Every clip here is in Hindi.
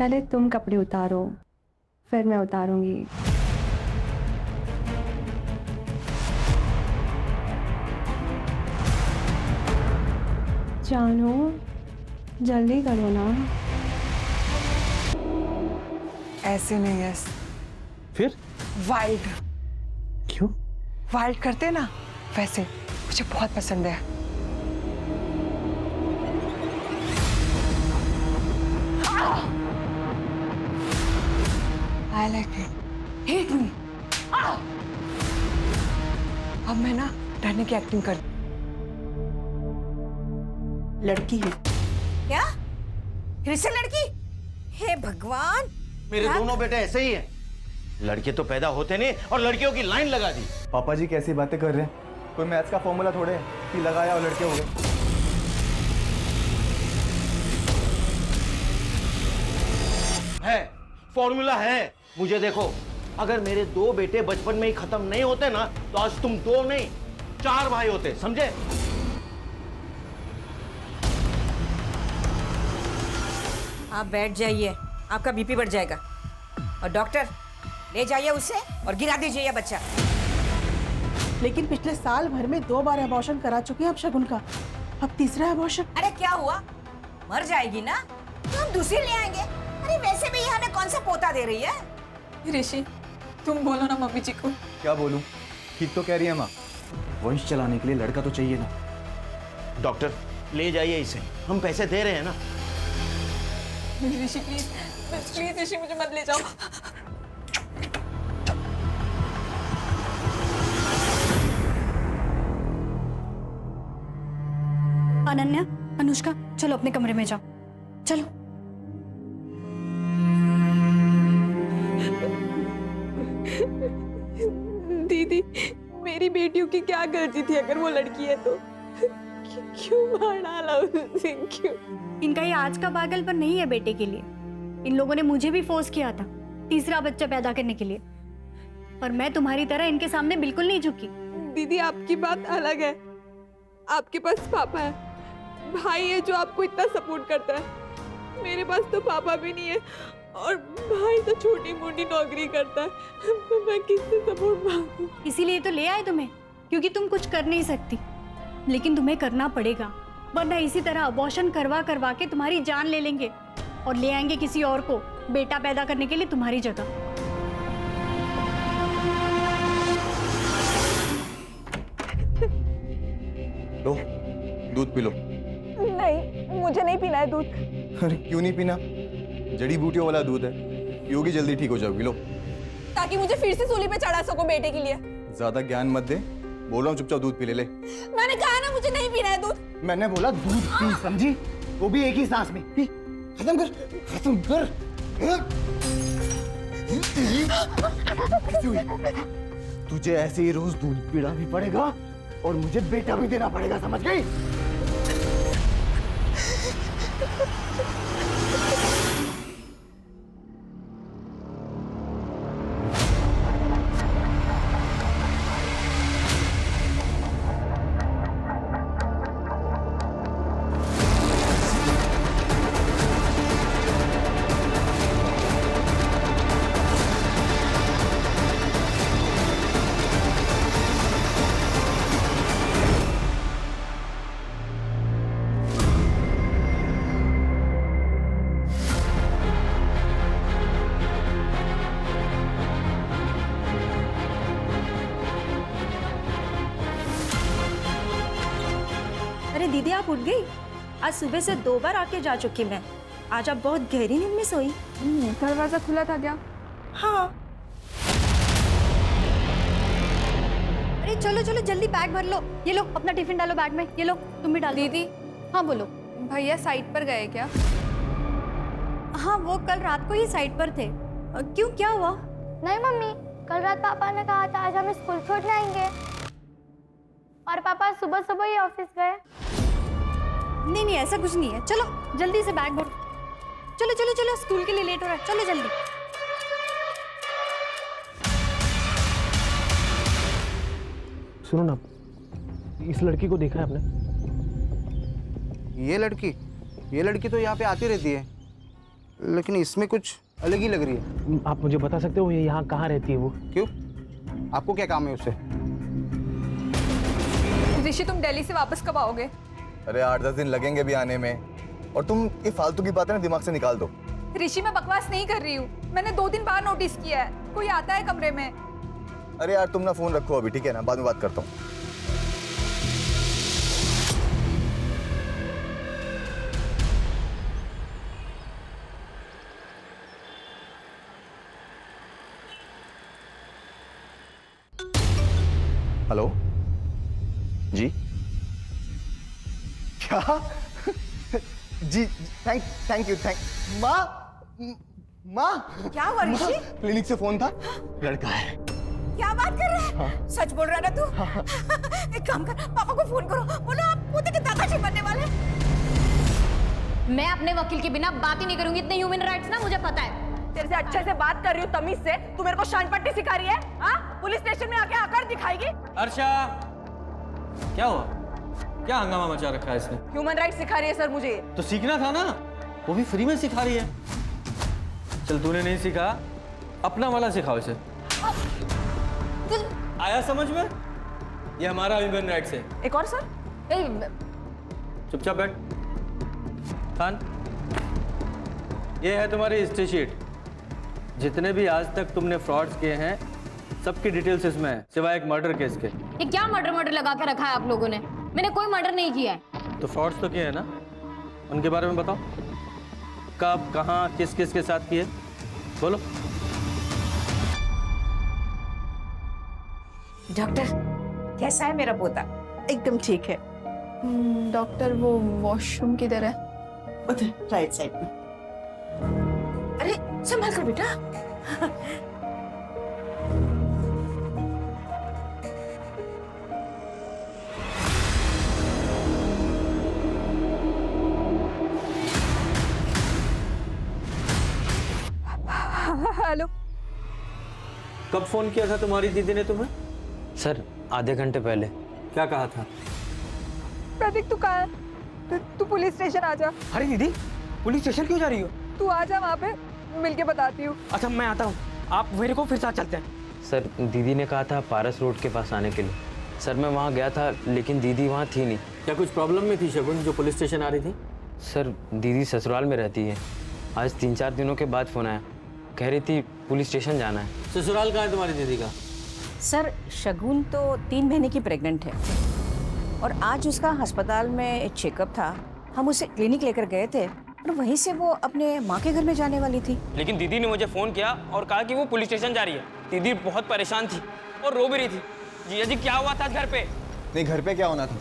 पहले तुम कपड़े उतारो, फिर मैं उतारूंगी। जानू, जल्दी करो ना। ऐसे नहीं है, फिर वाइल्ड। क्यों? वाइल्ड करते ना वैसे, मुझे बहुत पसंद है। I like it. Hate me. अब मैं ना डरने की एक्टिंग कर लड़की हूँ। क्या? फिर से लड़की? हे भगवान! मेरे दोनों बेटे ऐसे ही हैं। लड़के तो पैदा होते नहीं और लड़कियों की लाइन लगा दी। पापा जी कैसी बातें कर रहे हैं? कोई मैथ्स का फॉर्मूला थोड़े है कि लगाया और लड़के हो गए। है, फॉर्मूला है। मुझे देखो, अगर मेरे 2 बेटे बचपन में ही खत्म नहीं होते ना तो आज तुम 2 नहीं 4 भाई होते, समझे? आप बैठ जाइए, आपका बीपी बढ़ जाएगा। और डॉक्टर, ले जाइए उसे और गिरा दीजिए ये बच्चा। लेकिन पिछले साल भर में 2 बार अबॉर्शन करा चुके हैं अब शगुन का, अब तीसरा अबॉर्शन। अरे क्या हुआ? मर जाएगी ना तो हम दूसरी ले आएंगे। अरे वैसे भी ये हमें कौन सा पोता दे रही है? ऋषि, तुम बोलो ना मम्मी जी को। क्या बोलूं? ठीक तो कह रही है माँ, वंश चलाने के लिए लड़का तो चाहिए ना। डॉक्टर, ले जाइए इसे, हम पैसे दे रहे हैं ना। ऋषि प्लीज, प्लीज ऋषि मुझे मत ले जाओ। अनन्या, अनुष्का, चलो अपने कमरे में जाओ, चलो। दीदी, मेरी बेटियों की क्या गलती थी? अगर वो लड़की है तो क्यों मार डाला उसे? क्यों? इनका ये आज का पागलपन नहीं है बेटे के लिए। इन लोगों ने मुझे भी फोर्स किया था तीसरा बच्चा पैदा करने के लिए, पर मैं तुम्हारी तरह इनके सामने बिल्कुल नहीं झुकी। दीदी, आपकी बात अलग है। आपके पास पापा है, भाई है जो आपको इतना सपोर्ट करता है। मेरे पास तो पापा भी नहीं है और भाई तो छोटी मोटी नौकरी करता है। मैं किससे सपोर्ट मांगूं? इसीलिए तो ले आए तुम्हें, क्योंकि तुम कुछ कर नहीं सकती, लेकिन तुम्हें करना पड़ेगा, वरना इसी तरह अबॉर्शन करवा करवा के तुम्हारी जान ले लेंगे और ले आएंगे किसी और को बेटा पैदा करने के लिए तुम्हारी जगह। लो, दूध पी लो। नहीं, मुझे नहीं पीना है दूध। अरे क्यों नहीं पीना? जड़ी बूटियों वाला दूध है, पियोगी जल्दी ठीक हो जाओगी। लो। ताकि मुझे फिर से सूली पे चढ़ा सको बेटे के लिए। ज्यादा ज्ञान मत दे, बोल रहा हूँ चुपचाप दूध पी ले। मैंने कहा ना मुझे नहीं पीना है दूध। मैंने बोला दूध पी, समझी? वो भी एक ही सांस में। पी, खत्म कर, खत्म कर। तुझे ऐसे ही रोज दूध पीना भी पड़ेगा और मुझे बेटा भी देना पड़ेगा, समझ गई? अरे दीदी, आप उठ गई? आज सुबह से 2 बार आके जा चुकी मैं। आज आप बहुत गहरी नींद में सोई। दरवाजा खुला था क्या? हाँ। अरे चलो चलो जल्दी बैग भर लो। ये लो अपना टिफिन डालो बैग में। ये लो तुम भी डालो। दीदी, हाँ बोलो। भैया साइट पर गए क्या? हाँ, वो कल रात को ही साइट पर थे। क्यों, क्या हुआ? नहीं मम्मी, कल रात पापा ने कहा था आज हम स्कूल छोड़ने आएंगे और पापा सुबह सुबह ही ऑफिस गए। नहीं नहीं, ऐसा कुछ नहीं है। चलो जल्दी से बैग भरो। चलो चलो चलो, स्कूल के लिए लेट हो रहा है, चलो जल्दी। सुनो ना, इस लड़की को देखा है आपने? ये लड़की तो यहाँ पे आती रहती है, लेकिन इसमें कुछ अलग ही लग रही है। आप मुझे बता सकते हो ये यहाँ कहाँ रहती है वो? क्यों, आपको क्या काम है उससे? ऋषि तुम दिल्ली से वापस कब आओगे? अरे 8-10 दिन लगेंगे भी आने में, और तुम ये फालतू की बातें ना दिमाग से निकाल दो। ऋषि मैं बकवास नहीं कर रही हूँ, मैंने 2 दिन बाद नोटिस किया है कोई आता है कमरे में। अरे यार तुम ना फोन रखो अभी, ठीक है ना, बाद में बात करता हूँ। हेलो जी, क्या? जी थैंक यू। माँ क्या हुआ ऋषि? क्लिनिक से फोन था, लड़का है। क्या बात कर रहे हैं? सच बोल रहा है ना तू? एक काम कर, पापा को फोन करो, बोलो आप पोते के दादाजी बनने वाले। मैं अपने वकील के बिना बात ही नहीं करूंगी, इतने ह्यूमन राइट्स ना मुझे पता है। तेरे से अच्छे से बात कर रही हूँ तमीज से, तू मेरे को शान पट्टी सिखा रही है? हाँ, पुलिस स्टेशन में आके आकर दिखाएगी? अर्षा, क्या हुआ? क्या हंगामा मचा रखा है इसने? ह्यूमन राइट्स सिखा रही है सर मुझे। तो सीखना था ना, वो भी फ्री में सिखा रही है। चल तूने नहीं सीखा, अपना वाला सिखाओ इसे। आया समझ में? ये हमारा ह्यूमन राइट्स है। एक और सर? चुपचाप बैठ। खान, ये है तुम्हारी हिस्ट्री शीट। जितने भी आज तक तुमने फ्रॉड्स किए हैं सबकी डिटेल्स इसमें है, सिवाय एक मर्डर केस के। ये क्या मर्डर लगा के रखा है आप लोगों ने? मैंने कोई मर्डर नहीं किया है। तो फ्रॉड्स तो किए हैं ना, उनके बारे में बताओ। कब, कहाँ, किस किस के साथ किए, बोलो। डॉक्टर कैसा है मेरा पोता? एकदम ठीक है। डॉक्टर वो वॉशरूम किधर है? उधर राइट साइड में। अरे संभाल कर बेटा। हेलो, कब फोन किया था तुम्हारी दीदी ने तुम्हें? सर आधे घंटे पहले। क्या कहा था? प्रतीक तू कहाँ है? तू पुलिस स्टेशन आ जा। अरे दीदी, पुलिस स्टेशन क्यों जा रही हो? तू आ जा, वहाँ पे मिलके बताती हूँ। अच्छा मैं आता हूँ, आप मेरे को फिर साथ चलते हैं। सर दीदी ने कहा था पारस रोड के पास आने के लिए। सर मैं वहाँ गया था लेकिन दीदी वहाँ थी नहीं। क्या कुछ प्रॉब्लम में थी शगुन जो पुलिस स्टेशन आ रही थी? सर दीदी ससुराल में रहती है। आज 3-4 दिनों के बाद फोन आया, कह रही थी पुलिस स्टेशन जाना है। ससुराल कहाँ है तुम्हारी दीदी का? सर शगुन तो 3 महीने की प्रेग्नेंट है और आज उसका अस्पताल में एक चेकअप था। हम उसे क्लिनिक लेकर गए थे और वहीं से वो अपने माँ के घर में जाने वाली थी। लेकिन दीदी ने मुझे फ़ोन किया और कहा कि वो पुलिस स्टेशन जा रही है। दीदी बहुत परेशान थी और रो भी रही थी। जीजा जी क्या हुआ था घर पे? नहीं, घर पे क्या होना था,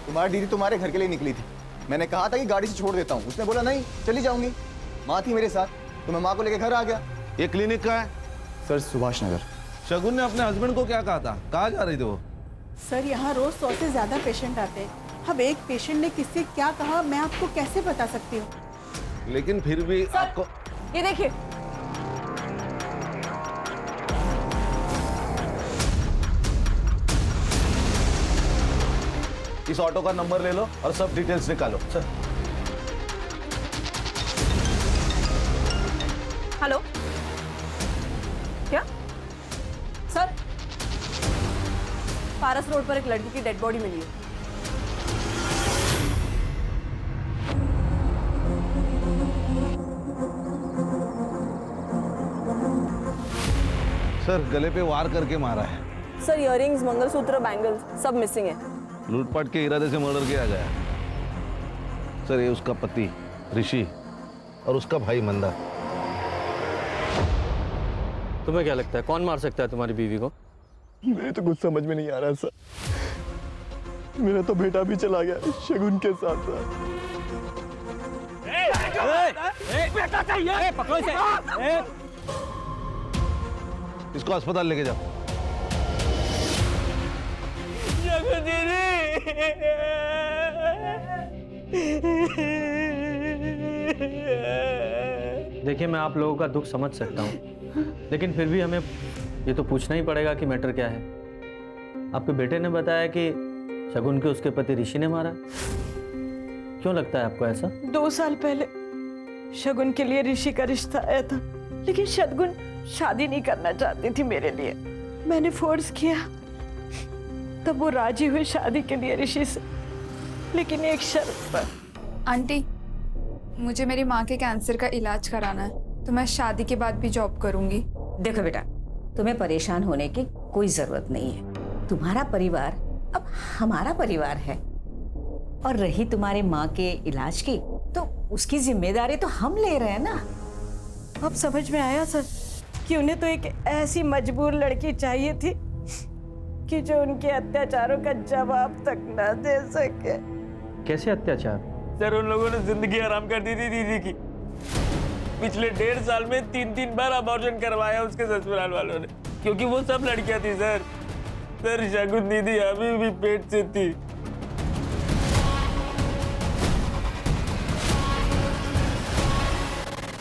तुम्हारी दीदी तुम्हारे घर के लिए निकली थी। मैंने कहा था कि गाड़ी से छोड़ देता हूँ, उसने बोला नहीं चली जाऊंगी। माँ थी मेरे साथ तो मैं माँ को लेकर घर आ गया। ये क्लिनिक का है? सर सुभाष नगर। शगुन ने अपने हस्बैंड को क्या कहा था? कहाँ जा रही थी वो? सर यहाँ रोज 100 से ज्यादा पेशेंट आते हैं। अब एक पेशेंट ने किससे क्या कहा मैं आपको कैसे बता सकती हूँ? लेकिन फिर भी आपको ये देखिए, इस ऑटो का नंबर ले लो और सब डिटेल्स निकालो। सर हेलो, क्या सर? पारस रोड पर एक लड़की की डेड बॉडी मिली है। सर गले पे वार करके मारा है। सर इयररिंग्स, मंगलसूत्र, बैंगल्स सब मिसिंग है। लूटपाट के इरादे से मर्डर किया गया। सर ये उसका पति ऋषि और उसका भाई मंदा। तुम्हें क्या लगता है कौन मार सकता है तुम्हारी बीवी को? मेरे तो कुछ समझ में नहीं आ रहा सर। मेरा तो बेटा भी चला गया शगुन के साथ। बेटा चाहिए, पकड़ो इसे। इसको अस्पताल लेके जाओ। देखिए मैं आप लोगों का दुख समझ सकता हूँ, लेकिन फिर भी हमें ये तो पूछना ही पड़ेगा कि मैटर क्या है। आपके बेटे ने बताया कि शगुन के उसके पति ऋषि ने मारा। क्यों लगता है आपको ऐसा? 2 साल पहले शगुन के लिए ऋषि का रिश्ता आया था, लेकिन शगुन शादी नहीं करना चाहती थी मेरे लिए। मैंने फोर्स किया, तब वो राजी हुई शादी के लिए ऋषि से, लेकिन एक शर्त पर। आंटी, मुझे मेरी माँ के कैंसर का इलाज कराना है, तो मैं शादी के बाद भी जॉब करूंगी। देखो बेटा, तुम्हें परेशान होने की कोई जरूरत नहीं है। तुम्हारा परिवार अब हमारा परिवार है, और रही तुम्हारे माँ के इलाज की, तो उसकी जिम्मेदारी तो हम ले रहे हैं ना। अब समझ में आया सर कि उन्हें तो एक ऐसी मजबूर लड़की चाहिए थी कि जो उनके अत्याचारों का जवाब तक न दे सके। कैसे अत्याचार? सर, उन लोगों ने जिंदगी हराम कर दी थी दीदी की। पिछले 1.5 साल में 3 बार अबॉर्शन करवाया उसके ससुराल वालों ने, क्योंकि वो सब लड़कियां थी सर। सर, शगुन दीदी अभी भी पेट से थी।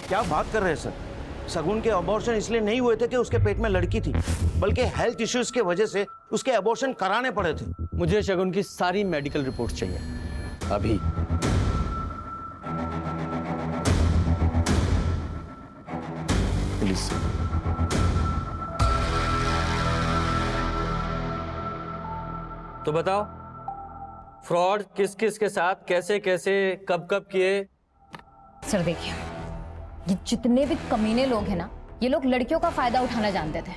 क्या बात कर रहे हैं सर? शगुन के अबॉर्शन इसलिए नहीं हुए थे कि उसके पेट में लड़की थी, बल्कि हेल्थ इश्यूज के वजह से उसके अबॉर्शन कराने पड़े थे। मुझे शगुन की सारी मेडिकल रिपोर्ट चाहिए अभी। प्लीज। तो बताओ, फ्रॉड किस किस के साथ, कैसे कैसे, कब कब किए? सर देखिए, ये जितने भी कमीने लोग हैं ना, ये लोग लड़कियों का फायदा उठाना जानते थे।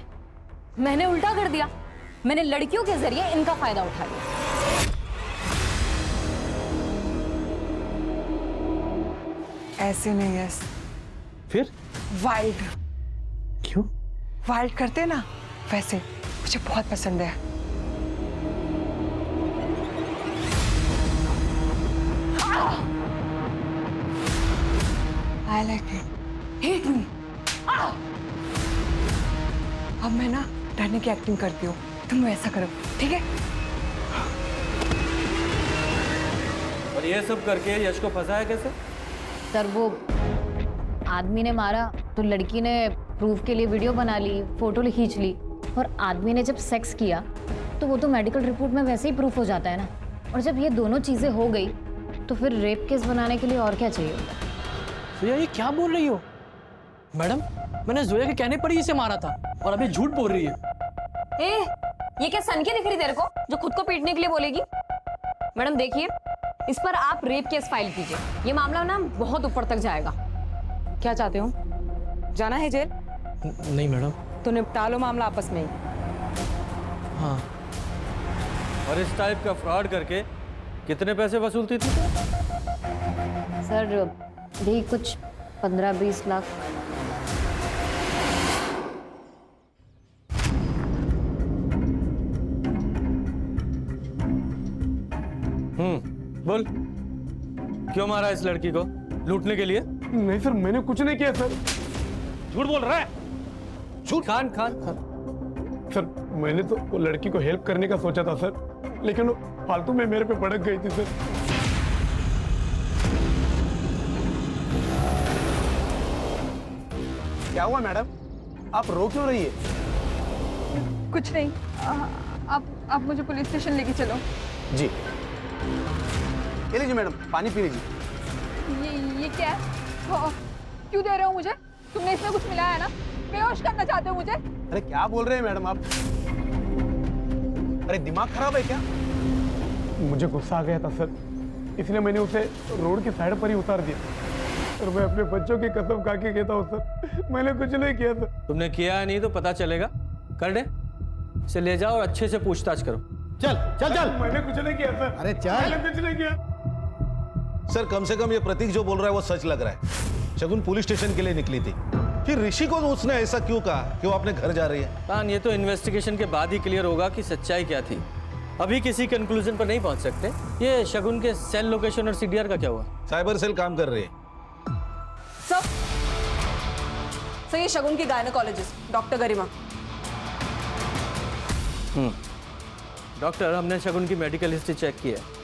मैंने उल्टा कर दिया, मैंने लड़कियों के जरिए इनका फायदा उठा लिया। ऐसे नहीं है। फिर वाइल्ड। क्यों? वाइल्ड करते ना, वैसे मुझे बहुत पसंद है। I like it. Hate me. अब मैं ना डरने की एक्टिंग करती हूँ, तुम वैसा करो, ठीक है? और ये सब करके यश को फंसाया कैसे? सर, वो आदमी ने मारा तो लड़की ने प्रूफ के लिए वीडियो बना ली, फोटो खींच ली, और आदमी ने जब सेक्स किया तो वो तो मेडिकल रिपोर्ट में वैसे ही प्रूफ हो जाता है ना। और जब ये दोनों चीजें हो गई तो फिर रेप केस बनाने के लिए और क्या चाहिए होता है? जोया, ये क्या बोल रही हो? मैडम, मैंने जोया के कहने पर ही इसे मारा था, और अभी झूठ बोल रही है। ए, ये क्या सनकी दिख रही तेरे को जो खुद को पीटने के लिए बोलेगी? मैडम देखिए, इस पर आप रेप केस फाइल कीजिए, ये मामला ना बहुत ऊपर तक जाएगा। क्या चाहते हो? जाना है जेल? नहीं मैडम। तो निपटा लो मामला आपस में ही। हाँ। और इस टाइप का फ्रॉड करके कितने पैसे वसूलती थी? सर यही कुछ 15-20 लाख। बोल, क्यों मारा इस लड़की को? लूटने के लिए? नहीं सर, मैंने कुछ नहीं किया सर। झूठ बोल रहा है। झूठ। खान सर, मैंने तो वो लड़की को हेल्प करने का सोचा था सर, लेकिन वो फालतू में मेरे पे भड़क गई थी सर। क्या हुआ मैडम, आप रो क्यों रही है? कुछ नहीं, आप मुझे पुलिस स्टेशन लेके चलो। जी। ये लीजिए मैडम, पानी पी लीजिए। ये क्या है? क्यों दे रहे हो मुझे? तुमने इसमें कुछ मिलाया है ना? बेहोश करना चाहते हो मुझे? अरे क्या बोल रहे हैं मैडम आप? अरे दिमाग खराब है क्या? मुझे गुस्सा आ गया था सर, इसलिए मैंने उसे रोड की साइड पर ही उतार दिया। और मैं अपने बच्चों की कसम खा के कहता हूँ सर, मैंने कुछ नहीं किया सर। तुमने किया नहीं तो पता चलेगा। कर दे, इसे ले जाओ और अच्छे से पूछताछ करो। चल चल चल। मैंने कुछ नहीं किया सर। अरे चल। मैंने कुछ नहीं किया सर, कम से कम ये प्रतीक जो बोल रहा है वो सच लग रहा है। शगुन पुलिस स्टेशन के लिए निकली थी, फिर ऋषि को उसने ऐसा क्यों कहा कि वो अपने घर जा रही है? कान, ये तो इन्वेस्टिगेशन के बाद ही क्लियर होगा कि सच्चाई क्या थी। अभी किसी कंक्लूजन पर नहीं पहुंच सकते। ये शगुन के सेल लोकेशन और सीडीआर का क्या हुआ? साइबर सेल काम कर रही है। सर, ये शगुन की गायनेकोलॉजिस्ट डॉक्टर गरिमा। डॉक्टर, हमने शगुन की मेडिकल हिस्ट्री चेक की है।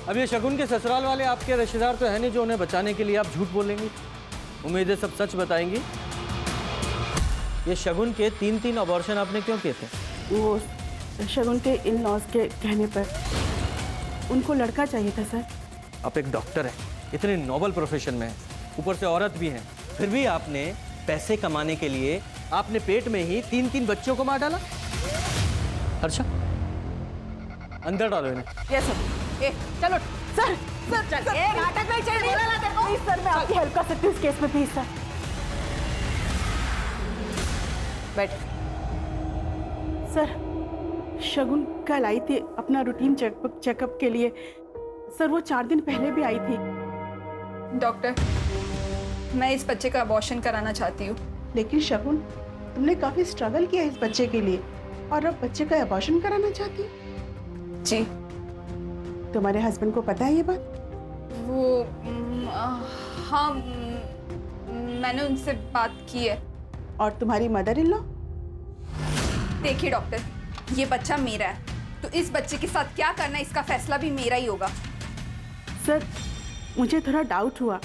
अब ये शगुन के ससुराल वाले आपके रिश्तेदार तो है नहीं जो उन्हें बचाने के लिए आप झूठ बोलेंगे। उम्मीद है सब सच बताएंगी। ये शगुन के 3 अबॉर्शन आपने क्यों किए थे? वो शगुन के इन लॉज के कहने पर उनको लड़का चाहिए था सर। आप एक डॉक्टर हैं, इतने नोबल प्रोफेशन में हैं, ऊपर से औरत भी हैं, फिर भी आपने पैसे कमाने के लिए आपने पेट में ही 3-3 बच्चों को मार डाला। हर्षा, अंदर डालो इन्हें। Yes sir. ए चलो सर। सर चल ए नाटक में चल बोला ना तेरे को। प्लीज सर, मैं आपकी हेल्प कर सकती हूँ इस केस में, प्लीज सर। बैठ। सर शगुन कल आई थी अपना रूटीन चेकअप के लिए। सर वो 4 दिन पहले भी आई थी। डॉक्टर, मैं इस बच्चे का अबॉर्शन कराना चाहती हूँ। लेकिन शगुन, तुमने काफी स्ट्रगल किया इस बच्चे के लिए और अब बच्चे का अबॉर्शन कराना चाहती? जी। तुम्हारे हस्बैंड को पता है ये बात? वो हाँ, मैंने उनसे बात की है। और तुम्हारी मदर इन लॉ? देखिए डॉक्टर, ये बच्चा मेरा है, तो इस बच्चे के साथ क्या करना है इसका फैसला भी मेरा ही होगा। सर मुझे थोड़ा डाउट हुआ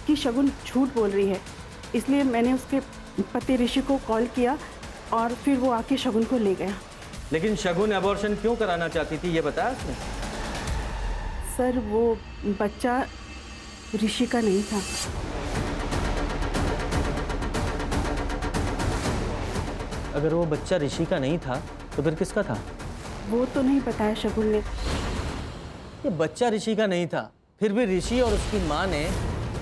कि शगुन झूठ बोल रही है, इसलिए मैंने उसके पति ऋषि को कॉल किया और फिर वो आके शगुन को ले गया। लेकिन शगुन अबॉर्शन क्यों कराना चाहती थी, ये बताया उसने? सर वो बच्चा ऋषि का नहीं था। अगर वो बच्चा ऋषि का नहीं था तो फिर किसका था? वो तो नहीं बताया शगुन ने। ये बच्चा ऋषि का नहीं था, फिर भी ऋषि और उसकी माँ ने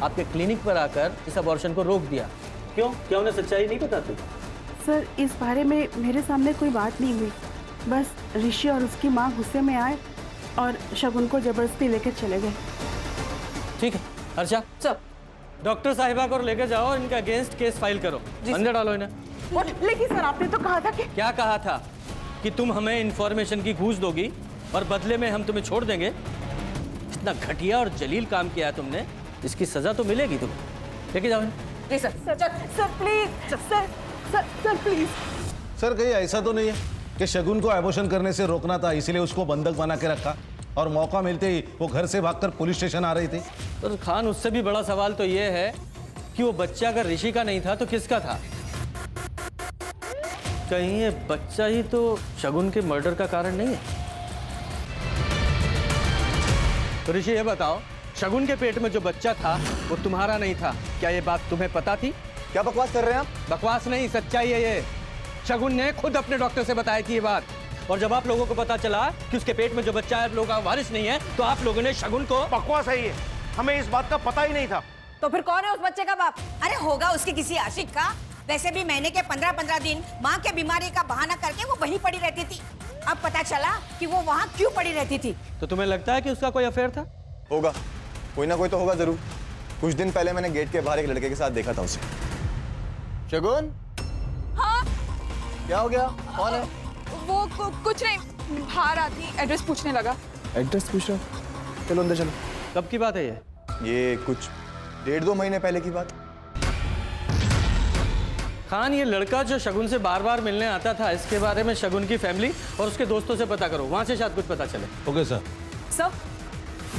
आपके क्लिनिक पर आकर इस अबॉर्शन को रोक दिया। क्यों? क्या उन्हें सच्चाई नहीं पता थी? सर इस बारे में मेरे सामने कोई बात नहीं हुई, बस ऋषि और उसकी माँ गुस्से में आए और शगुन को जबरदस्ती लेकर चले गए। ठीक है हर्षा, सर डॉक्टर साहिबा को लेकर जाओ और इनका अगेंस्ट केस फाइल करो। अंदर डालो इन्हें। लेकिन सर आपने तो कहा था कि क्या कहा था? कि तुम हमें इंफॉर्मेशन की घूस दोगी और बदले में हम तुम्हें छोड़ देंगे। इतना घटिया और जलील काम किया है तुमने, इसकी सजा तो मिलेगी तुम्हें। लेके जाओ इन्हें। जी sir. Sir please sir, sir please. Sir कहीं ऐसा तो नहीं है कि शगुन को एबॉर्शन करने से रोकना था, इसलिए उसको बंधक बना के रखा और मौका मिलते ही वो घर से भागकर पुलिस स्टेशन आ रही थी? तो खान, उससे भी बड़ा सवाल तो ये है कि वो बच्चा अगर ऋषि का नहीं था तो किसका था? कहीं ये बच्चा ही तो शगुन के मर्डर का कारण नहीं है? तो ऋषि ये बताओ, शगुन के पेट में जो बच्चा था वो तुम्हारा नहीं था, क्या ये बात तुम्हें पता थी? क्या बकवास कर रहे हैं आप? बकवास नहीं, सच्चाई है ये। शगुन ने खुद अपने डॉक्टर से बताई थी ये बात, और जब आप लोगों को पता चला कि उसके पेट में जो बच्चा है लोगों का वारिस नहीं है, तो आप लोगों ने शगुन को... बकवास है ये, हमें इस बात का पता ही नहीं था। तो फिर कौन है उस बच्चे का बाप? अरे होगा उसके किसी आशिक का। वैसे भी महीने के 15-15 दिन माँ के बीमारी का बहाना करके वो वहीं पड़ी रहती थी। अब पता चला कि वो वहाँ क्यों पड़ी रहती थी। तो तुम्हें लगता है कि उसका कोई अफेयर था? होगा, कोई ना कोई तो होगा जरूर। कुछ दिन पहले मैंने गेट के बाहर एक लड़के के साथ देखा था उसे। शगुन? हाँ? क्या हो गया? कौन है? वो कुछ नहीं, बाहर आती एड्रेस पूछने लगा। एड्रेस पूछ रहा? चलो अंदर चलो। कब की बात है ये कुछ 1.5-2 महीने पहले की बात। खान, ये लड़का जो शगुन से बार बार मिलने आता था, इसके बारे में शगुन की फैमिली और उसके दोस्तों से पता करो, वहां से शायद कुछ पता चले। Okay sir.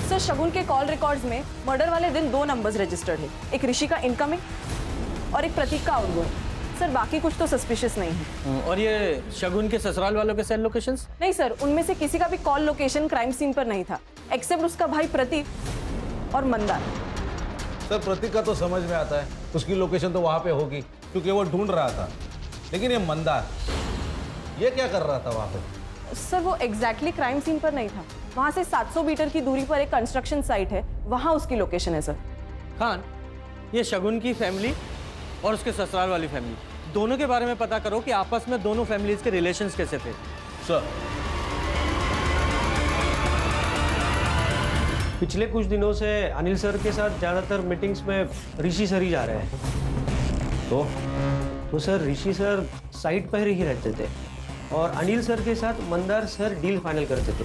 सर शगुन के कॉल रिकॉर्ड्स में मर्डर वाले दिन 2 नंबर्स रजिस्टर्ड है, एक ऋषि का इनकमिंग और एक प्रतीक का आउटगोइंग। सर बाकी कुछ तो सस्पिशियस नहीं है। और ये शगुन के ससुराल वालों के सेल लोकेशंस? नहीं सर, उनमें से किसी का भी कॉल लोकेशन क्राइम सीन पर नहीं था, एक्सेप्ट उसका भाई प्रतीक और मंदार। सर प्रतीक का तो समझ में आता है, उसकी लोकेशन तो वहाँ पे होगी क्योंकि वो ढूंढ रहा था। लेकिन ये मंदार, ये क्या कर रहा था वहाँ पे? सर वो एग्जैक्टली क्राइम सीन पर नहीं था, वहाँ से 700 मीटर की दूरी पर एक कंस्ट्रक्शन साइट है, वहाँ उसकी लोकेशन है सर। खान, ये शगुन की फैमिली और उसके ससुराल वाली फैमिली, दोनों के बारे में पता करो कि आपस में दोनों फैमिलीज के रिलेशंस कैसे थे। सर पिछले कुछ दिनों से अनिल सर के साथ ज़्यादातर मीटिंग्स में ऋषि सर ही जा रहे हैं। तो सर ऋषि सर साइट पर ही रहते थे और अनिल सर के साथ मंदार सर डील फाइनल करते थे।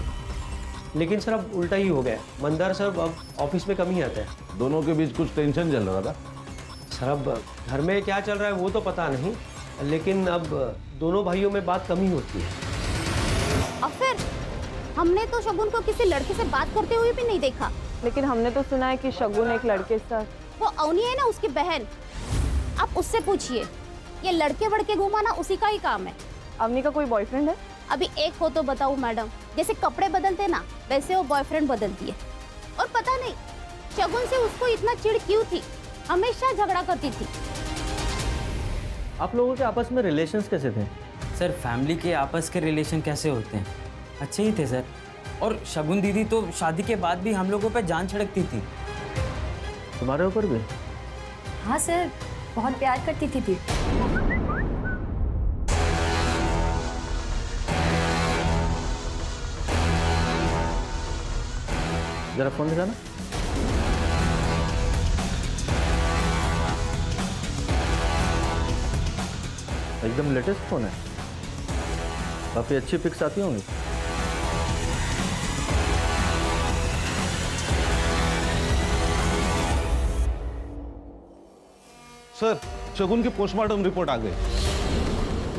लेकिन सर अब उल्टा ही हो गया, मंदार सर अब ऑफिस में कम ही आता है। दोनों के बीच कुछ टेंशन चल रहा था? सर अब घर में क्या चल रहा है वो तो पता नहीं, लेकिन अब दोनों भाइयों में बात कम ही होती है। और फिर हमने तो शगुन को किसी लड़के से बात करते हुए भी नहीं देखा। लेकिन हमने तो सुना है कि शगुन एक लड़के के साथ... वो अवनी है ना, उसकी बहन, आप उससे पूछिए। ये लड़के वड़के घुमाना उसी का ही काम है। अवनी का कोई बॉयफ्रेंड है? अभी एक हो तो बताऊं मैडम, जैसे कपड़े बदलते ना वैसे वो बॉयफ्रेंड बदलती है। और पता नहीं शगुन से उसको इतना चिढ़ क्यों थी, हमेशा झगड़ा करती थी। आप लोगों के आपस में रिलेशंस कैसे थे? सर फैमिली के आपस के रिलेशन कैसे होते हैं, अच्छे ही थे सर। और शगुन दीदी तो शादी के बाद भी हम लोगों पे जान छिड़कती थी। तुम्हारे ऊपर भी? हाँ सर, बहुत प्यार करती थी। जरा फोन दिखाना। एकदम लेटेस्ट फोन है, काफी अच्छी पिक्स आती होंगी। सर, शगुन की पोस्टमार्टम रिपोर्ट आ गई।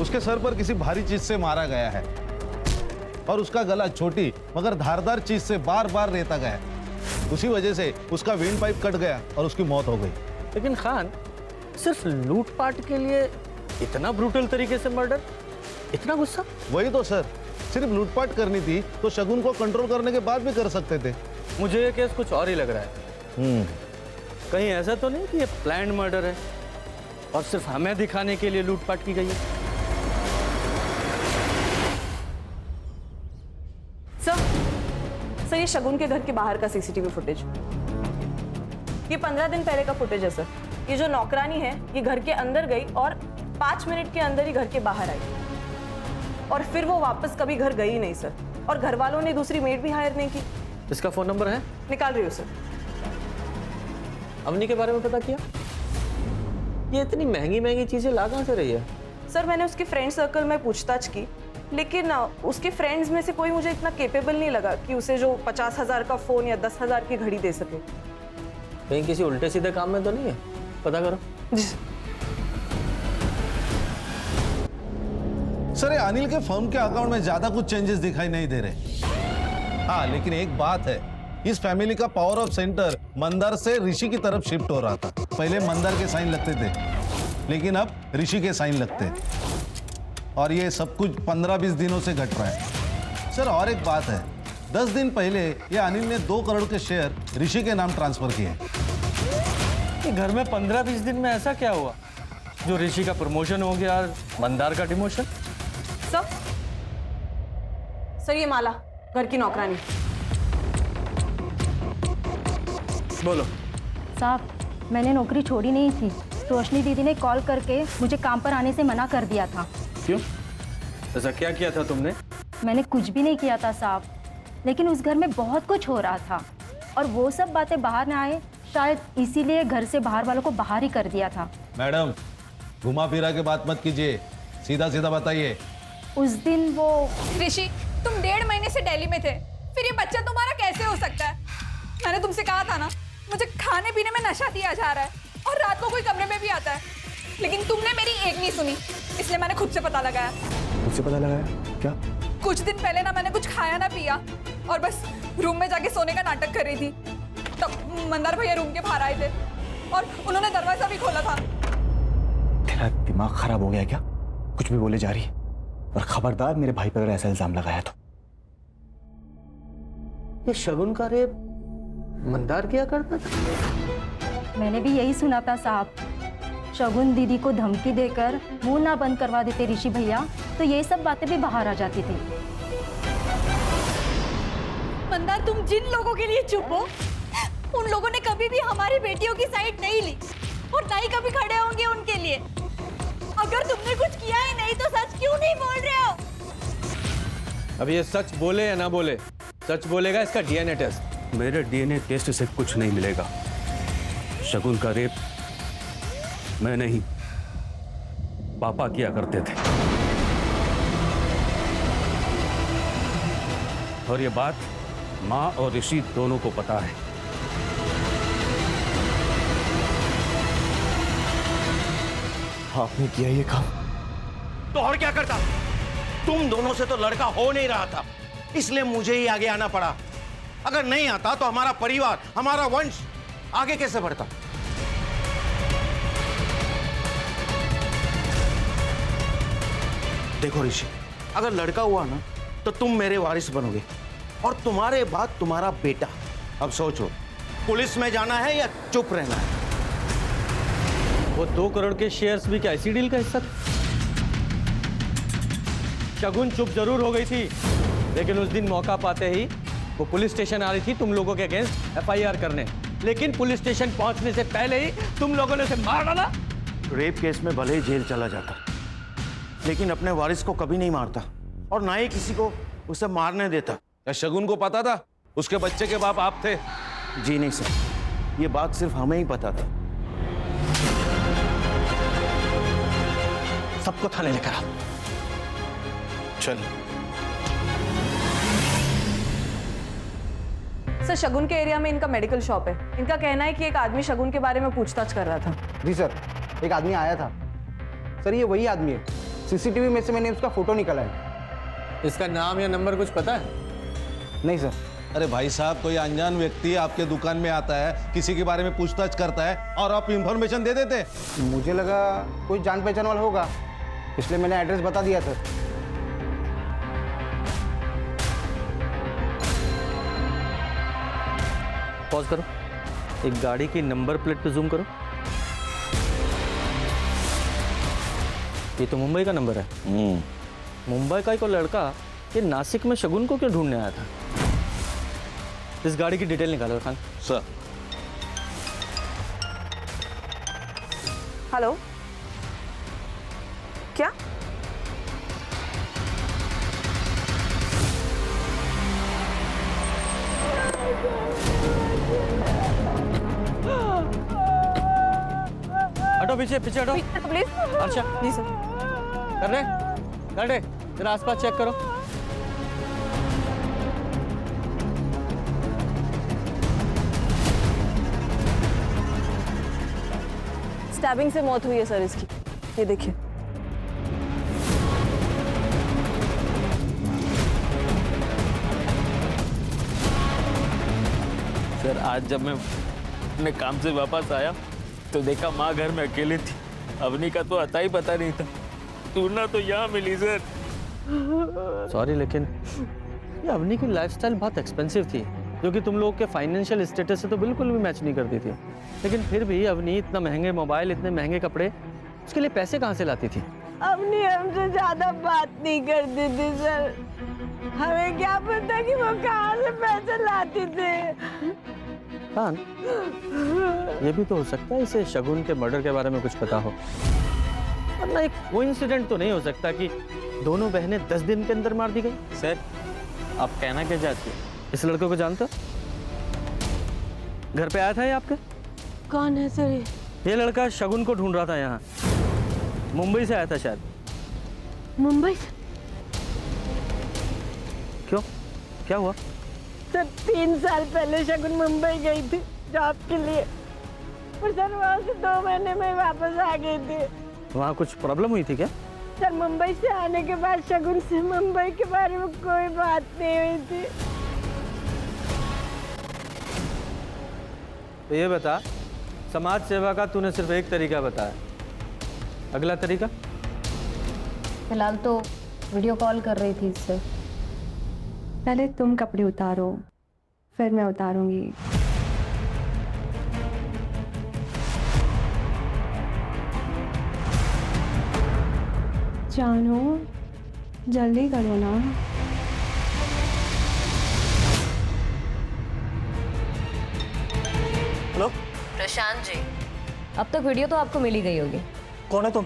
उसके सर पर किसी भारी चीज से मारा गया है और उसका गला छोटी मगर धारदार चीज से बार बार रेता गया। उसी वजह से उसका विंड पाइप कट गया और उसकी मौत हो गई। लेकिन खान, सिर्फ लूटपाट के लिए इतना ब्रूटल तरीके से मर्डर, इतना गुस्सा? वही तो सर, सिर्फ लूटपाट करनी थी तो शगुन को कंट्रोल करने के बाद भी कर सकते थे। मुझे ये केस कुछ और ही लग रहा है। कहीं ऐसा तो नहीं कि ये प्लान्ड मर्डर है और सिर्फ हमें दिखाने के लिए लूटपाट की गई है? सर ये शगुन के घर के बाहर का सीसीटीवी फुटेज, ये 15 दिन पहले का फुटेज है सर। ये जो नौकरानी है ये घर के अंदर गई और 5 मिनट के अंदर ही घर के बाहर आई और फिर वो वापस कभी घर गई नहीं सर। और घर वालों ने दूसरी मेड भी हायर नहीं की। इसका फोन नंबर है? निकाल रही हो सर। अवनी के बारे में पता किया? ये इतनी महंगी महंगी चीजें ला कहां से रही है? सर मैंने उसके फ्रेंड सर्कल में पूछताछ की, लेकिन उसके फ्रेंड्स में से कोई मुझे इतना केपेबल नहीं लगा कि उसे जो 50,000 का फोन या 10,000 की घड़ी दे सके। कहीं किसी उल्टे सीधे काम में तो नहीं है? पता करो। जी सर, अनिल के फर्म के अकाउंट में ज्यादा कुछ चेंजेस दिखाई नहीं दे रहे। हाँ, लेकिन एक बात है, इस फैमिली का पावर ऑफ सेंटर मंदार से ऋषि की तरफ शिफ्ट हो रहा था। पहले मंदार के साइन लगते थे, लेकिन अब ऋषि के साइन लगते हैं और ये सब कुछ 15-20 दिनों से घट रहा है। सर, और एक बात है, 10 दिन पहले ये अनिल ने 2 करोड़ के शेयर ऋषि के नाम ट्रांसफर किए। ये घर में 15-20 दिन में ऐसा क्या हुआ जो ऋषि का प्रमोशन हो गया और मंदार का डिमोशन? सर ये माला, घर की नौकरानी। बोलो। साहब, मैंने नौकरी छोड़ी नहीं थी। रोशनी दीदी ने कॉल करके मुझे काम पर आने से मना कर दिया था। क्यों? ऐसा क्या किया था तुमने? मैंने कुछ भी नहीं किया था साहब, लेकिन उस घर में बहुत कुछ हो रहा था और वो सब बातें बाहर ना आए, शायद इसीलिए घर से बाहर वालों को बाहर ही कर दिया था। मैडम, घुमा फिरा के बात मत कीजिए, सीधा सीधा बताइए। उस दिन वो ऋषि, तुम 1.5 महीने से दिल्ली में थे, फिर ये बच्चा तुम्हारा कैसे हो सकता है? मैंने तुमसे कहा था ना, मुझे खाने पीने में नशा दिया जा रहा है और रात को कोई कमरे में भी आता है, लेकिन तुमने मेरी एक नहीं सुनी, इसलिए मैंने खुद से पता लगाया। मुझसे पता लगाया? क्या? कुछ दिन पहले ना मैंने कुछ खाया ना पिया और बस रूम में जाके सोने का नाटक कर रही थी, तब मंदार भैया रूम के बाहर आए थे और उन्होंने दरवाजा भी खोला था। तेरा दिमाग खराब हो गया क्या? कुछ भी बोले जा रही है, और खबरदार मेरे भाई पर अगर ऐसा इल्जाम लगाया तो। ये शगुन का रेप मंदार किया करता था? मैंने भी यही सुना था साहब। शगुन दीदी को धमकी देकर मुंह ना बंद करवा देते ऋषि भैया, तो ये सब बातें भी बाहर आ जाती थी। मंदार, तुम जिन लोगों के लिए चुप हो, उन लोगों ने कभी भी हमारी बेटियों की साइड नहीं ली और ना ही कभी खड़े होंगे उनके लिए। अगर तुमने कुछ किया ही नहीं तो सच क्यों नहीं बोल रहे हो? अब ये सच बोले या ना बोले, सच बोलेगा इसका डीएनए टेस्ट। मेरे डीएनए टेस्ट से कुछ नहीं मिलेगा। शगुन का रेप मैं नहीं, पापा किया करते थे, और ये बात माँ और ऋषि दोनों को पता है। आपने किया ये काम? तो और क्या करता? तुम दोनों से तो लड़का हो नहीं रहा था, इसलिए मुझे ही आगे आना पड़ा। अगर नहीं आता तो हमारा परिवार, हमारा वंश आगे कैसे बढ़ता? देखो ऋषि, अगर लड़का हुआ ना तो तुम मेरे वारिस बनोगे और तुम्हारे बाद तुम्हारा बेटा। अब सोचो, पुलिस में जाना है या चुप रहना है? वो 2 करोड़ के शेयर्स भी क्या इसी डील का हिस्सा थे? शगुन चुप जरूर हो गई थी, लेकिन उस दिन मौका पाते ही वो पुलिस स्टेशन आ रही थी तुम लोगों के अगेंस्ट FIR करने, लेकिन पुलिस स्टेशन पहुंचने से पहले ही तुम लोगों ने उसे मार डाला। रेप केस में भले ही जेल चला जाता, लेकिन अपने वारिस को कभी नहीं मारता और ना ही किसी को उसे मारने देता। क्या शगुन को पता था उसके बच्चे के बाप आप थे? जी नहीं सर, ये बात सिर्फ हमें ही पता था। सबको थाने लेकर आओ। चल। सर, शगुन के एरिया में इनका मेडिकल शॉप है। इनका कहना है कि एक आदमी शगुन के बारे में पूछताछ कर रहा था। जी सर, एक आदमी आया था। सर, ये वही आदमी है। CCTV में से मैंने उसका फोटो निकाला है। इसका नाम या नंबर कुछ पता है? नहीं सर। अरे भाई साहब, कोई अनजान व्यक्ति आपके दुकान में आता है, किसी के बारे में पूछताछ करता है और आप इंफॉर्मेशन दे देते। मुझे लगा कोई जान पहचान वाला होगा, इसलिए मैंने एड्रेस बता दिया सर। पॉज करो, एक गाड़ी की नंबर प्लेट पे जूम करो। ये तो मुंबई का नंबर है। मुंबई का एक लड़का ये नासिक में शगुन को क्यों ढूंढने आया था? इस गाड़ी की डिटेल निकालो खान। सर। हेलो, क्या? हटो, पीछे पीछे हटो। प्लीज। अच्छा जी सर। कर रहे जरा आसपास चेक करो। स्टैबिंग से मौत हुई है सर इसकी, ये देखिए। सर, आज जब मैं अपने काम से वापस आया तो देखा माँ घर में अकेली थी। अवनी का तो अता ही पता नहीं था। टूरना तो यहाँ मिली सर। सॉरी, लेकिन ये अवनी की लाइफस्टाइल बहुत एक्सपेंसिव थी, जो कि तुम लोग के फाइनेंशियल स्टेटस से तो बिल्कुल भी मैच नहीं करती थी। लेकिन फिर भी अवनी इतना महंगे मोबाइल, इतने महंगे कपड़े, उसके लिए पैसे कहाँ से लाती थी? अवनी हमसे ज्यादा बात नहीं करती थी सर। हमें क्या पता कि वो कहाँ से पैसे लाती थे। खान, ये भी तो हो सकता है इसे शगुन के मर्डर के बारे में कुछ पता हो, वरना एक कोइंसिडेंट तो नहीं हो सकता कि दोनों बहनें 10 दिन के अंदर मार दी गई। सर, आप कहना क्या चाहते हो? इस लड़के को जानते हो? घर पे आया था ये आपके? कौन है सर ये लड़का शगुन को ढूंढ रहा था यहाँ, मुंबई से आया था शायद। मुंबई से? क्यों, क्या हुआ? सर, 3 साल पहले शगुन मुंबई गई थी जॉब के लिए, और सर वहाँ से 2 महीने में वापस आ गई थी। वहाँ कुछ प्रॉब्लम हुई थी क्या? सर, मुंबई से आने के बाद शगुन से मुंबई के बारे में कोई बात नहीं हुई थी। तो ये बता, समाज सेवा का तूने सिर्फ एक तरीका बताया, अगला तरीका? फिलहाल तो वीडियो कॉल कर रही थी इससे। पहले तुम कपड़े उतारो, फिर मैं उतारूंगी। जानो, जल्दी करो ना। हेलो प्रशांत जी, अब तक वीडियो तो आपको मिल ही गई होगी। कौन है तुम?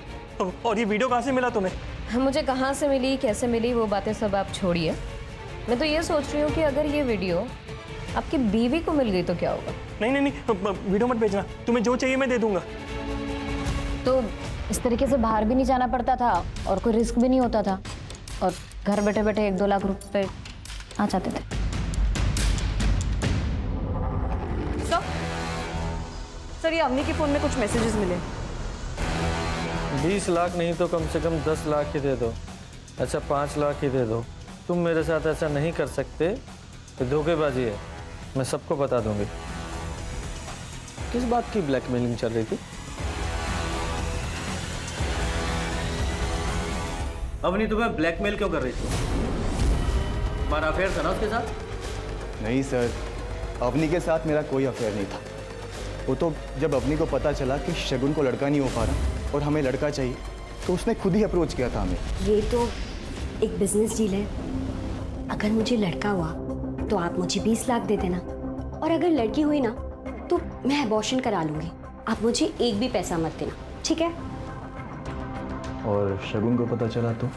और ये वीडियो कहाँ से मिला तुम्हें? मुझे कहाँ से मिली, कैसे मिली, वो बातें सब आप छोड़िए। मैं तो ये सोच रही हूँ कि अगर ये वीडियो आपकी बीवी को मिल गई तो क्या होगा? नहीं नहीं नहीं, वीडियो मत भेजना। तुम्हें जो चाहिए मैं दे दूंगा। तो इस तरीके से बाहर भी नहीं जाना पड़ता था और कोई रिस्क भी नहीं होता था, और घर बैठे बैठे 1-2 लाख रुपए आ जाते थे। सर, ये अवनी के फोन में कुछ मैसेजेस मिले। 20 लाख नहीं तो कम से कम 10 लाख ही दे दो। अच्छा, 5 लाख ही दे दो। तुम मेरे साथ ऐसा नहीं कर सकते, ये धोखेबाजी है, मैं सबको बता दूंगी। किस बात की ब्लैकमेलिंग चल रही थी? अवनी तुम्हें ब्लैकमेल क्यों कर रही थी? तुम्हारा अफेयर था ना उसके साथ? नहीं सर, अवनी के साथ मेरा कोई अफेयर नहीं था। वो तो जब अवनी को पता चला कि शगुन को लड़का नहीं हो पा रहा और हमें लड़का चाहिए, तो उसने खुद ही अप्रोच किया था हमें। ये तो एक बिजनेस डील है। अगर मुझे लड़का हुआ तो आप मुझे 20 लाख दे देना, और अगर लड़की हुई ना तो मैं अबॉर्शन करा लूंगी। आप मुझे एक भी पैसा मत देना, ठीक है? और शगुन को पता चला तो?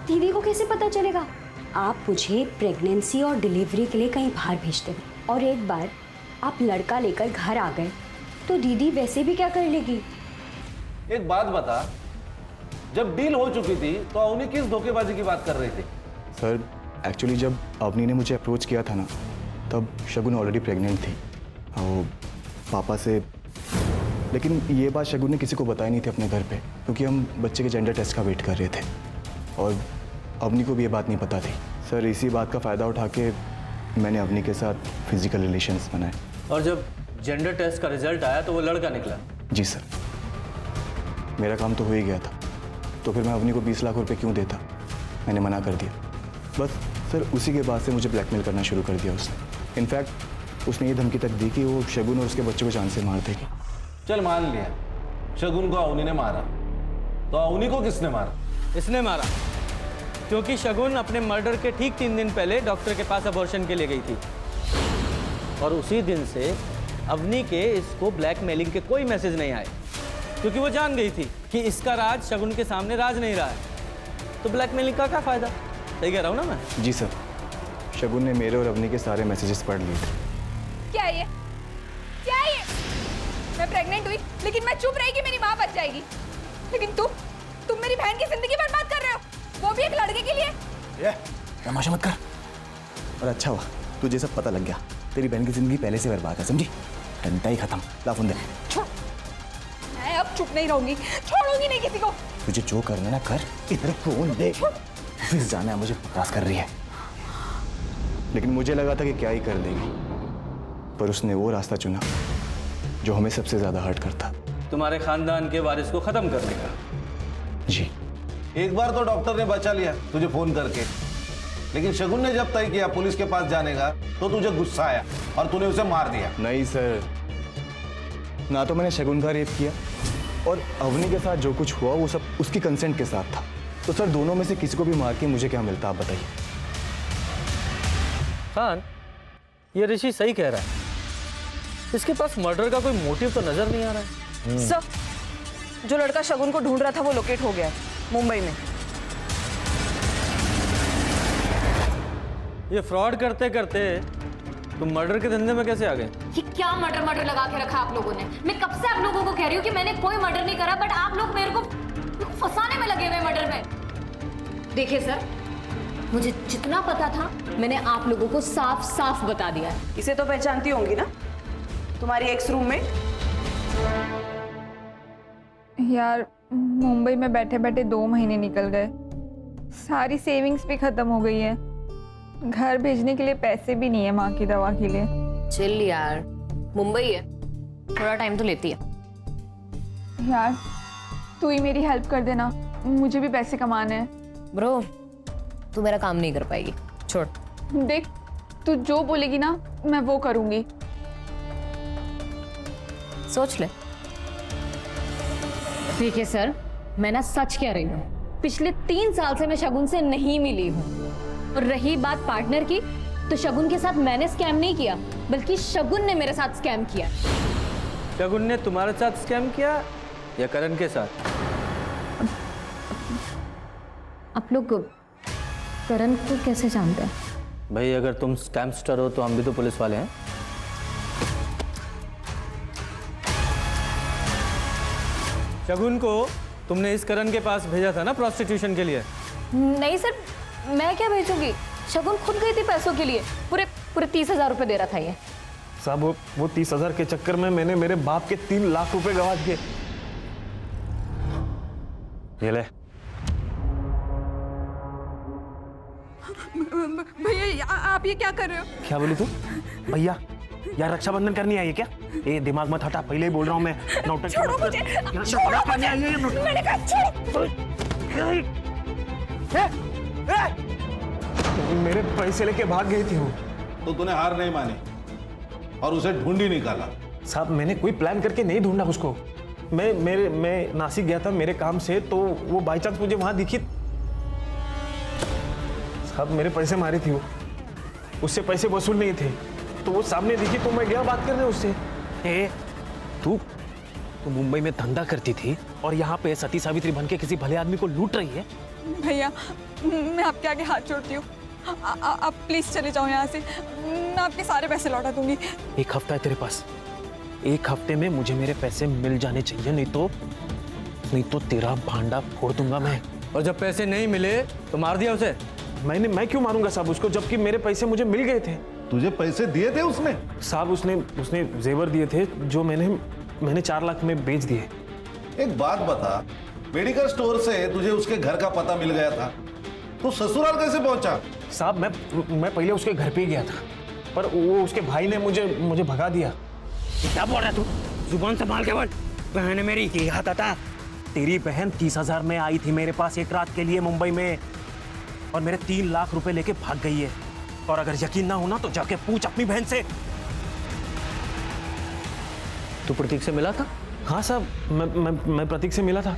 दीदी को कैसे पता चलेगा? आप मुझे प्रेगनेंसी और डिलीवरी के लिए कहीं बाहर भेज देना, और एक बार आप लड़का लेकर घर आ गए तो दीदी वैसे भी क्या कर लेगी? एक बात बता, जब डील हो चुकी थी तो अवनी किस धोखेबाजी की बात कर रही थी? सर एक्चुअली जब अवनी ने मुझे अप्रोच किया था ना, तब शगुन ऑलरेडी प्रेग्नेंट थी वो पापा से। लेकिन ये बात शगुन ने किसी को बताई नहीं थी अपने घर पे, क्योंकि हम बच्चे के जेंडर टेस्ट का वेट कर रहे थे, और अवनी को भी ये बात नहीं पता थी। सर इसी बात का फ़ायदा उठा के मैंने अवनी के साथ फिजिकल रिलेशंस बनाए। और जब जेंडर टेस्ट का रिजल्ट आया तो वो लड़का निकला? जी सर, मेरा काम तो हो ही गया था, तो फिर मैं अवनी को 20 लाख रुपए क्यों देता? मैंने मना कर दिया। बस सर उसी के बाद से मुझे ब्लैकमेल करना शुरू कर दिया उसने। इनफैक्ट उसने ये धमकी तक दी कि वो शगुन और उसके बच्चों को जान से मार देगी। चल मान लिया शगुन को अवनी ने मारा, तो अवनी को किसने मारा? इसने मारा, क्योंकि शगुन अपने मर्डर के ठीक 3 दिन पहले डॉक्टर के पास अबॉर्शन के लिए गई थी, और उसी दिन से अवनी के इसको ब्लैकमेलिंग के कोई मैसेज नहीं आए, क्योंकि वो जान गई थी कि इसका राज शगुन के सामने राज नहीं रहा है, तो ब्लैकमेलिंग का क्या फायदा? सही कह रहा हूँ ना मैं? जी सर, शगुन ने मेरे और अवनी के सारे मैसेजेस पढ़ लिए थे। क्या ये? क्या ये? मैं प्रेग्नेंट हुई लेकिन मैं चुप रही कि मेरी माँ बच जाएगी, लेकिन तुम मेरी बहन की जिंदगी बर्बाद कर रहे हो, वो भी एक लड़के के लिए। तमाशा मत कर। और अच्छा हुआ तुझे सब पता लग गया, तेरी बहन की जिंदगी पहले से बर्बाद है, समझी? डंडा ही खत्म। ला फोन दे। मैं अब चुप नहीं रहूंगी, छोड़ूंगी नहीं किसी को। तुझे जो करना ना कर, इधर फोन दे। ऑफिस जाना है मुझे, बकवास कर रही है। लेकिन मुझे लगा था कि क्या ही कर देगी, पर उसने वो रास्ता चुना जो हमें सबसे ज्यादा हर्ट करता। तुम्हारे खानदान के वारिस को खत्म करने का। जी। एक बार तो डॉक्टर ने बचा लिया तुझे फोन करके, लेकिन शगुन ने जब तय किया पुलिस के पास जाने का, तो तुझे गुस्सा आया और तूने उसे मार दिया। नहीं सर, ना तो मैंने शगुन का रेप किया, और अवनी के साथ जो कुछ हुआ वो सब उसकी कंसेंट के साथ था। तो सर दोनों में से किसी को भी मार के मुझे क्या मिलता, आप बताइए। खान, ये ऋषि सही कह रहा है, इसके पास मर्डर का कोई मोटिव तो नजर नहीं आ रहा है। सर, जो लड़का शगुन को ढूंढ रहा था वो लोकेट हो गया है मुंबई में। ये फ्रॉड करते करते तुम मर्डर के धंधे में कैसे आ गए? ये क्या मर्डर लगा के रखा आप लोगों ने? मैं कब से आप लोगों को कह रही हूँ कि मैंने कोई मर्डर नहीं करा, बट आप लोग मेरे को फंसाने में लगे हुए मर्डर में। देखिए सर, मुझे जितना पता था मैंने आप लोगों को साफ साफ बता दिया है। इसे तो पहचानती होंगी ना, तुम्हारी एक्स रूममेट। यार मुंबई में बैठे बैठे 2 महीने निकल गए, सारी सेविंग्स भी खत्म हो गई है, घर भेजने के लिए पैसे भी नहीं है माँ की दवा के लिए। चिल यार, मुंबई है, थोड़ा टाइम तो लेती है। यार तू ही मेरी हेल्प कर देना, मुझे भी पैसे कमाने हैं। ब्रो, तू मेरा काम नहीं कर पाएगी, छोड़। देख, तू जो बोलेगी ना मैं वो करूंगी। सोच ले। देखिए सर, मैं ना सच कह रही हूँ, पिछले 3 साल से मैं शगुन से नहीं मिली हूँ। और रही बात पार्टनर की, तो शगुन के साथ मैंने स्कैम नहीं किया, बल्कि शगुन ने मेरे साथ स्कैम किया। शगुन ने तुम्हारे साथ स्कैम किया या करण के साथ? आप लोग करण को कैसे जानते हैं? भाई अगर तुम स्कैमस्टर हो तो हम भी तो पुलिस वाले हैं। शगुन को तुमने इस करण के पास भेजा था ना प्रोस्टिट्यूशन के लिए? नहीं सर, मैं क्या भेजूंगी, शगुन खुद गई थी पैसों के लिए, पूरे 30,000 रुपए दे रहा था ये। साहब वो 30,000 के चक्कर में मैंने मेरे बाप के 3 लाख रुपए गवा दिए। ये ले। भैया आप ये क्या कर रहे हो? क्या बोली तू? भैया यार रक्षाबंधन करनी आई है क्या? ये दिमाग मत हटा, पहले ही बोल रहा हूँ मैं। नौटंकी छोड़ो मत कर। मुझे, यार, छोड़ो करनी आई है, मुझे, मैंने कहा छोड़ो। मेरे पैसे लेके भाग गई थी वो। तो तूने हार नहीं मानी और उसे ढूंढ ही निकाला। साहब मैंने कोई प्लान करके नहीं ढूंढा उसको। मैं नासिक गया था मेरे काम से, तो वो बाई चांस मुझे वहां दिखी। साहब मेरे पैसे मारे थी वो, उससे पैसे वसूल नहीं थे, तो वो सामने दिखी तो मैं गया बात करने उससे। तू मुंबई में धंधा करती थी और यहाँ पे सती सावित्री बन के किसी भले आदमी को लूट रही है। भैया मैं आपके आगे हाथ जोड़ती हूँ, आप प्लीज चले जाओ यहाँ से, मैं आपके सारे पैसे लौटा दूंगी। 1 हफ्ता है तेरे पास, 1 हफ्ते में मुझे मेरे पैसे मिल जाने चाहिए, नहीं तो तेरा भांडा फोड़ दूंगा मैं। और जब पैसे नहीं मिले तो मार दिया उसे? मैं क्यों मारूंगा साहब उसको, जबकि मेरे पैसे मुझे मिल गए थे। तुझे पैसे दिए थे उसने? साहब उसने जेवर दिए थे जो मैंने 4 लाख में बेच दिए। एक बात बता, मेडिकल स्टोर से तुझे उसके घर का पता मिल गया था, तो ससुराल कैसे पहुंचा? साहब मैं पहले उसके घर पे ही गया था, पर वो उसके भाई ने मुझे भगा दिया। क्या बोल रहा तू? जुबान संभाल के बोल। बहन है मेरी, ये हाथ आता। तेरी बहन 30,000 में आई थी मेरे पास एक रात के लिए मुंबई में, और मेरे 3 लाख रुपए लेके भाग गई है। और अगर यकीन ना हो ना तो जाके पूछ अपनी बहन से। तू प्रतीक से मिला था? हाँ साहब, मैं प्रतीक से मिला था।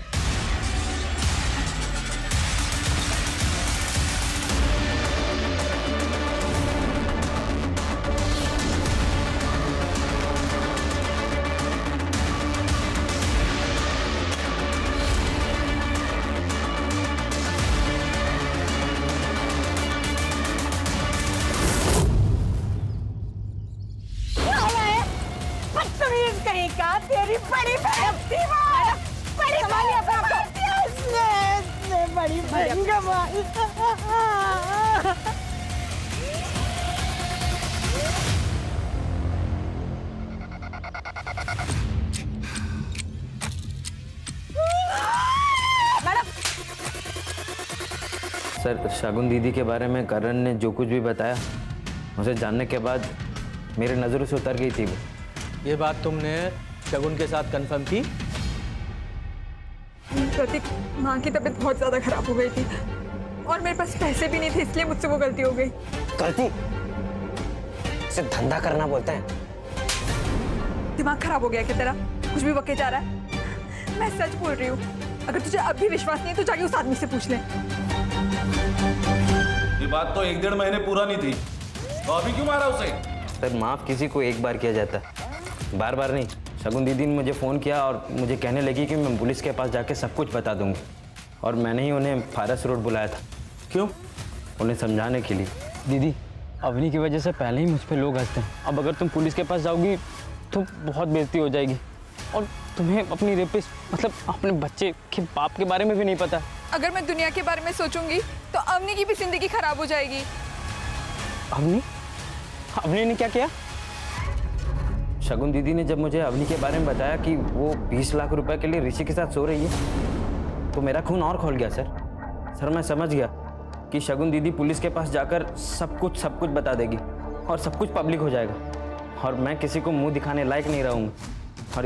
तेरी बड़ी बहन बड़ी बहन कमाई। सर, शगुन दीदी के बारे में करण ने जो कुछ भी बताया, उसे जानने के बाद मेरे नज़रों से उतर गई थी वो। ये बात तुमने शगुन के साथ कंफर्म की? प्रतीक, माँ की तबीयत बहुत ज्यादा खराब हो गई थी और मेरे पास पैसे भी नहीं थे, इसलिए मुझसे वो गलती हो गई। गलती? इसे धंधा करना बोलते हैं। दिमाग खराब हो गया क्या तेरा? कुछ भी बके जा रहा है। मैं सच बोल रही हूँ, अगर तुझे अब भी विश्वास नहीं है तो जाके उस आदमी से पूछ ले। ये बात तो 1-1.5 महीने पुरानी थी, तो अभी क्यों मारा उसे? सर, माफ़ किसी को एक बार किया जाता है, बार बार नहीं। शगुन दीदी ने मुझे फ़ोन किया और मुझे कहने लगी कि मैं पुलिस के पास जाके सब कुछ बता दूंगी, और मैंने ही उन्हें फारस रोड बुलाया था। क्यों? उन्हें समझाने के लिए। दीदी, अवनी की वजह से पहले ही मुझ पे लोग हंसते हैं, अब अगर तुम पुलिस के पास जाओगी तो बहुत बेइज्जती हो जाएगी, और तुम्हें अपनी रेपिस्ट मतलब अपने बच्चे के बाप के बारे में भी नहीं पता। अगर मैं दुनिया के बारे में सोचूंगी तो अवनी की भी जिंदगी खराब हो जाएगी। अवनी ने क्या किया? शगुन दीदी ने जब मुझे अवनी के बारे में बताया कि वो 20 लाख रुपए के लिए ऋषि के साथ सो रही है, तो मेरा खून और खोल गया सर। मैं समझ गया कि शगुन दीदी पुलिस के पास जाकर सब कुछ बता देगी और सब कुछ पब्लिक हो जाएगा, और मैं किसी को मुंह दिखाने लायक नहीं रहूँगा, और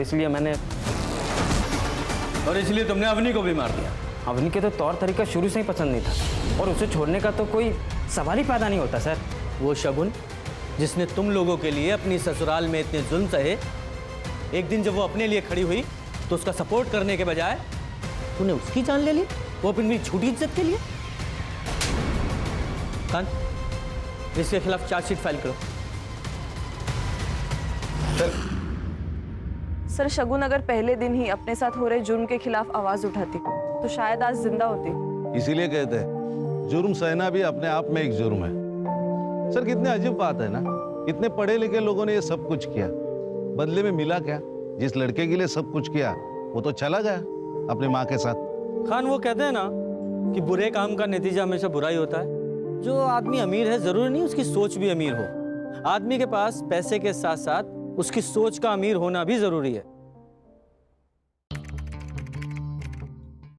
इसलिए तुमने अवनी को भी मार दिया। अवनी के तो तौर तरीका शुरू से ही पसंद नहीं था, और उसे छोड़ने का तो कोई सवाल ही पैदा नहीं होता सर। वो शगुन जिसने तुम लोगों के लिए अपनी ससुराल में इतने जुल्म सहे, एक दिन जब वो अपने लिए खड़ी हुई तो उसका सपोर्ट करने के बजाय तूने उसकी जान ले ली, वो अपनी झूठी इज्जत के लिए। खान, इसके खिलाफ चार्जशीट फाइल करो। सर, शगुन अगर पहले दिन ही अपने साथ हो रहे जुर्म के खिलाफ आवाज उठाती तो शायद आज जिंदा होती। इसीलिए कहते हैं जुर्म सहना भी अपने आप में एक जुर्म है। सर, कितनी अजीब बात है ना, इतने पढ़े लिखे लोगों ने ये सब कुछ किया, बदले में मिला क्या? जिस लड़के के लिए सब कुछ किया वो तो चला गया अपनी माँ के साथ। खान, वो कहते हैं ना कि बुरे काम का नतीजा हमेशा बुरा ही होता है। जो आदमी अमीर है जरूरी नहीं उसकी सोच भी अमीर हो। आदमी के पास पैसे के साथ साथ उसकी सोच का अमीर होना भी जरूरी है।